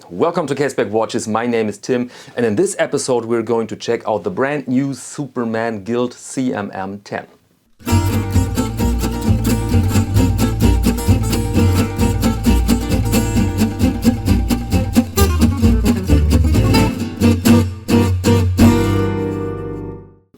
Welcome to Caseback Watches. My name is Tim, and in this episode we're going to check out the brand new Superman Gilt CMM10.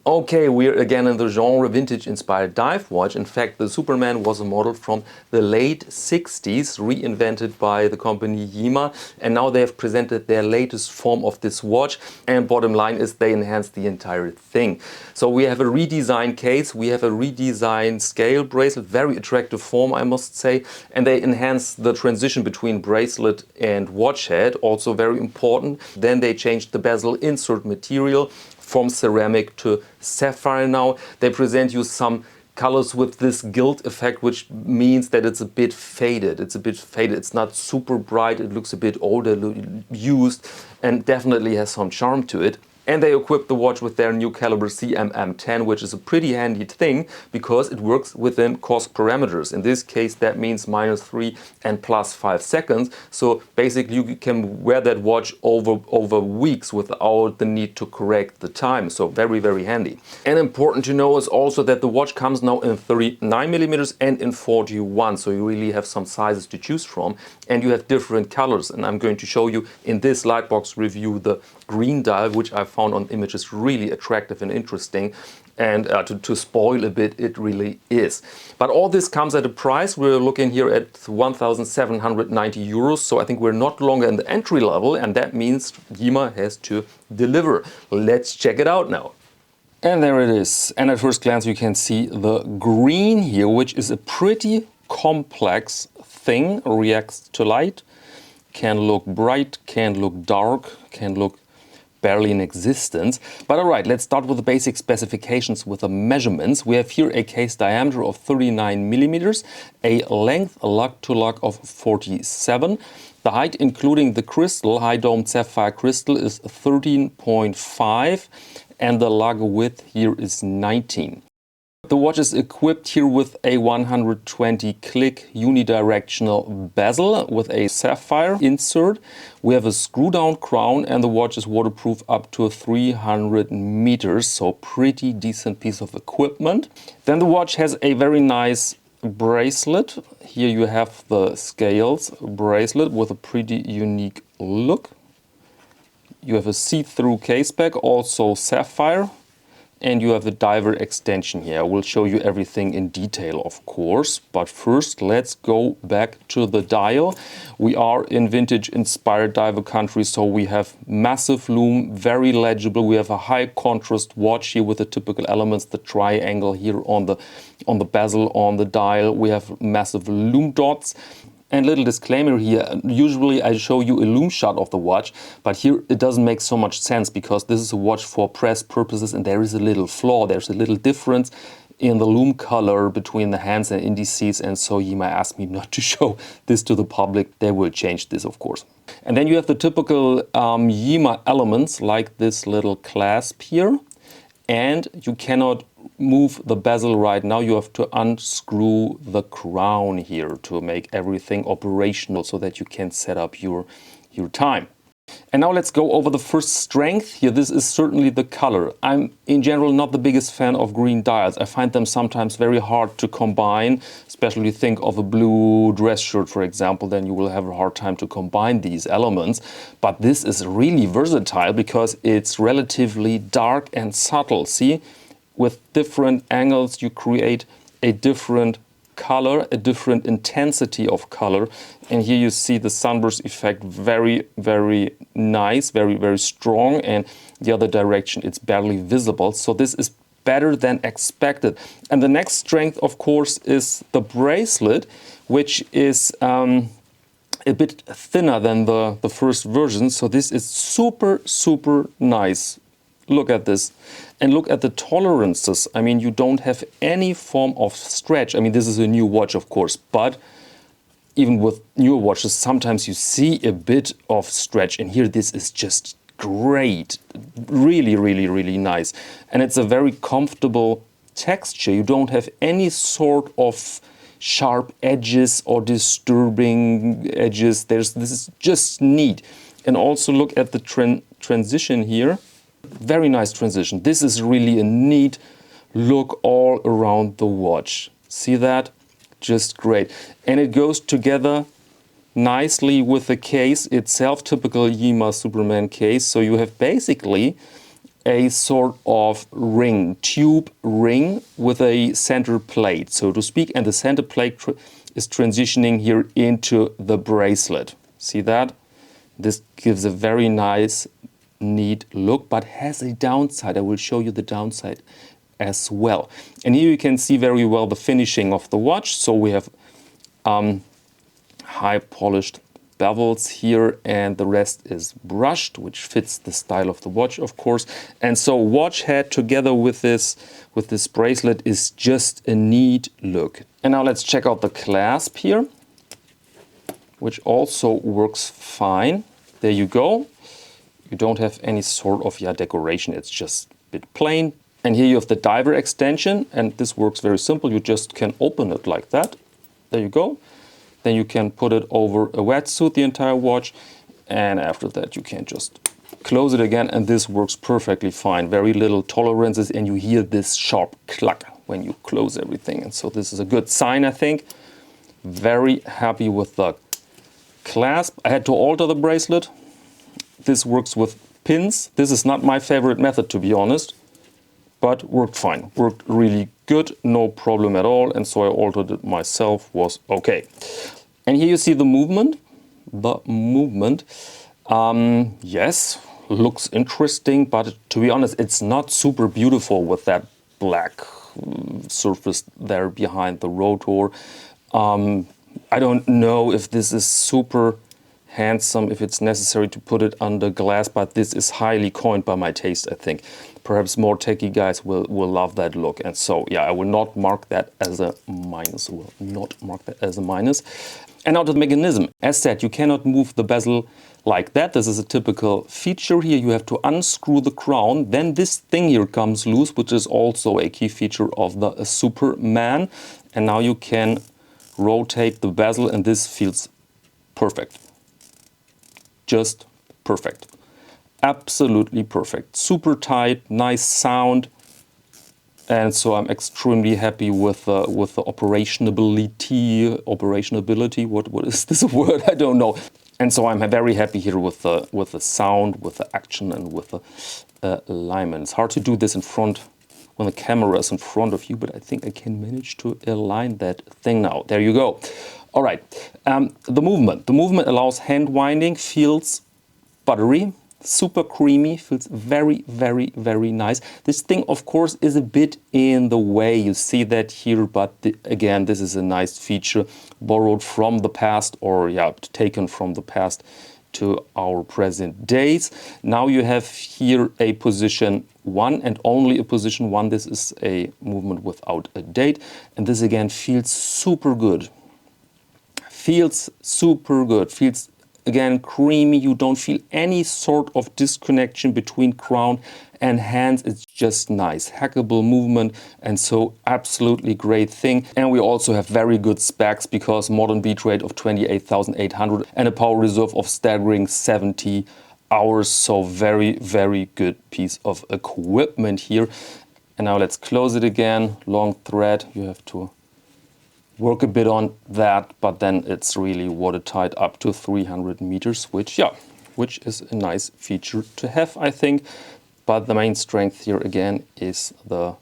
Okay, we're again in the genre vintage-inspired dive watch. In fact, the Superman was a model from the late 60s, reinvented by the company Yema, and now they have presented their latest form of this watch, and bottom line is they enhanced the entire thing. So we have a redesigned case, we have a redesigned scale bracelet, very attractive form I must say, and they enhance the transition between bracelet and watch head, also very important. Then they changed the bezel insert material from ceramic to sapphire now. They present you some colors with this gilt effect, which means that it's a bit faded. It's not super bright, it looks a bit older, used, and definitely has some charm to it. And they equipped the watch with their new caliber CMM10, which is a pretty handy thing because it works within cost parameters. In this case, that means -3 and +5 seconds. So basically, you can wear that watch over weeks without the need to correct the time. So very, very handy. And important to know is also that the watch comes now in 39mm and in 41. So you really have some sizes to choose from. And you have different colors. And I'm going to show you in this Lightbox review the green dial, which I found on images really attractive and interesting, and to spoil a bit, it really is. But all this comes at a price. We're looking here at 1,790 euros, so I think we're not longer in the entry level, and that means Yema has to deliver. Let's check it out now. And there it is. And at first glance you can see the green here, which is a pretty complex thing, reacts to light, can look bright, can look dark, can look barely in existence. But alright, let's start with the basic specifications with the measurements. We have here a case diameter of 39mm, a length, a lug to lug of 47. The height, including the crystal, high domed sapphire crystal, is 13.5, and the lug width here is 19. The watch is equipped here with a 120 click unidirectional bezel with a sapphire insert. We have a screw down crown, and the watch is waterproof up to 300 meters, so pretty decent piece of equipment. Then the watch has a very nice bracelet. Here you have the scales bracelet with a pretty unique look. You have a see-through case back, also sapphire. And you have a diver extension here. I will show you everything in detail, of course. But first, let's go back to the dial. We are in vintage-inspired diver country, so we have massive lume, very legible. We have a high-contrast watch here with the typical elements, the triangle here on the bezel, on the dial. We have massive lume dots. And little disclaimer here, usually I show you a lume shot of the watch, but here it doesn't make so much sense because this is a watch for press purposes and there is a little flaw, there's a little difference in the lume color between the hands and indices, and so Yema asked me not to show this to the public. They will change this, of course. And then you have the typical Yema elements like this little clasp here, and you cannot move the bezel right now. You have to unscrew the crown here to make everything operational so that you can set up your time. And now let's go over the first strength here. This is certainly the color. I'm in general not the biggest fan of green dials. I find them sometimes very hard to combine, especially think of a blue dress shirt, for example, then you will have a hard time to combine these elements. But this is really versatile because it's relatively dark and subtle. See? With different angles you create a different color, a different intensity of color. And here you see the sunburst effect, very, very nice, very, very strong. And the other direction, it's barely visible. So this is better than expected. And the next strength, of course, is the bracelet, which is a bit thinner than the first version. So this is super, super nice. Look at this. And look at the tolerances. I mean, you don't have any form of stretch. I mean, this is a new watch, of course, but even with newer watches, sometimes you see a bit of stretch. And here, this is just great. Really, really, really nice. And it's a very comfortable texture. You don't have any sort of sharp edges or disturbing edges. This is just neat. And also look at the transition here. Very nice transition. This is really a neat look all around the watch. See that? Just great. And it goes together nicely with the case itself, typical Yema Superman case. So you have basically a sort of ring, tube ring with a center plate, so to speak. And the center plate is transitioning here into the bracelet. See that? This gives a very nice, neat look, but has a downside. I will show you the downside as well. And here you can see very well the finishing of the watch. So we have high polished bevels here, and the rest is brushed, which fits the style of the watch, of course. And so watch head together with this bracelet is just a neat look. And now let's check out the clasp here, which also works fine. There you go. You don't have any sort of decoration. It's just a bit plain. And here you have the diver extension, and this works very simple. You just can open it like that. There you go. Then you can put it over a wetsuit, the entire watch, and after that you can just close it again, and this works perfectly fine. Very little tolerances, and you hear this sharp clack when you close everything. And so this is a good sign, I think. Very happy with the clasp. I had to alter the bracelet. This works with pins. This is not my favorite method, to be honest, but worked fine. Worked really good, no problem at all. And so I altered it myself, was okay. And here you see the movement. Yes, looks interesting, but to be honest, it's not super beautiful with that black surface there behind the rotor. I don't know if this is super handsome, if it's necessary to put it under glass, but this is highly coined by my taste, I think. Perhaps more techie guys will love that look. And so, yeah, I will not mark that as a minus. Will not mark that as a minus. And now to the mechanism. As said, you cannot move the bezel like that. This is a typical feature here. You have to unscrew the crown. Then this thing here comes loose, which is also a key feature of the Superman. And now you can rotate the bezel, and this feels perfect. Just perfect. Absolutely perfect. Super tight, nice sound. And so I'm extremely happy with the operationability. What is this word? I don't know. And so I'm very happy here with the sound, with the action, and with the alignment. It's hard to do this in front when the camera is in front of you, but I think I can manage to align that thing now. There you go. All right. The movement. The movement allows hand winding, feels buttery, super creamy, feels very, very, very nice. This thing, of course, is a bit in the way. You see that here, but again, this is a nice feature borrowed from the past, or taken from the past to our present days. Now you have here a position 1 and only a position 1. This is a movement without a date, and this again feels super good. Feels super good. Feels again creamy. You don't feel any sort of disconnection between crown and hands. It's just nice, hackable movement, and so absolutely great thing. And we also have very good specs, because modern beat rate of 28,800 and a power reserve of staggering 70 hours. So very, very good piece of equipment here. And now let's close it again. Long thread. You have to work a bit on that, but then it's really watertight up to 300 meters, which is a nice feature to have, I think. But the main strength here again is the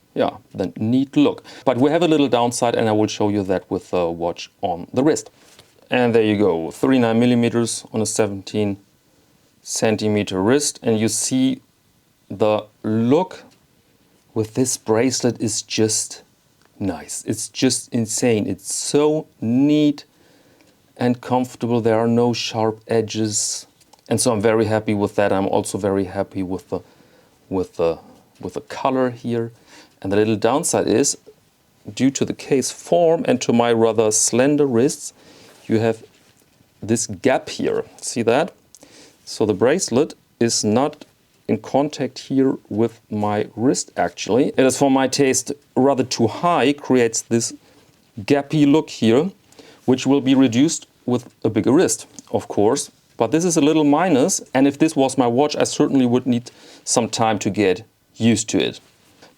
neat look. But we have a little downside, and I will show you that with the watch on the wrist. And there you go, 39 millimeters on a 17 centimeter wrist. And you see the look with this bracelet is just nice. It's just insane. It's so neat and comfortable. There are no sharp edges, and so I'm very happy with that. I'm also very happy with the color here. And the little downside is, due to the case form and to my rather slender wrists, you have this gap here. See that? So the bracelet is not in contact here with my wrist actually. It is, for my taste, rather too high, creates this gappy look here, which will be reduced with a bigger wrist, of course. but this is a little minus, and if this was my watch, I certainly would need some time to get used to it.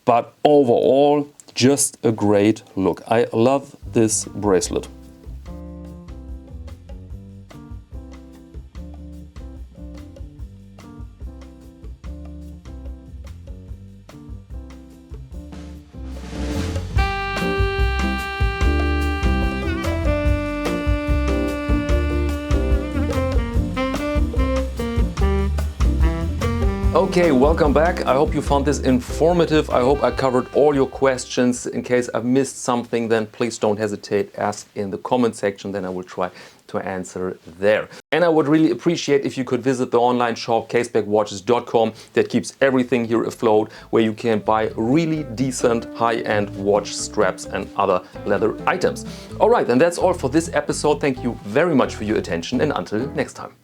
But overall, just a great look. I love this bracelet. Okay, welcome back. I hope you found this informative. I hope I covered all your questions. In case I've missed something, then please don't hesitate, ask in the comment section, then I will try to answer there. And I would really appreciate if you could visit the online shop casebackwatches.com that keeps everything here afloat, where you can buy really decent high-end watch straps and other leather items. All right, and that's all for this episode. Thank you very much for your attention, and until next time.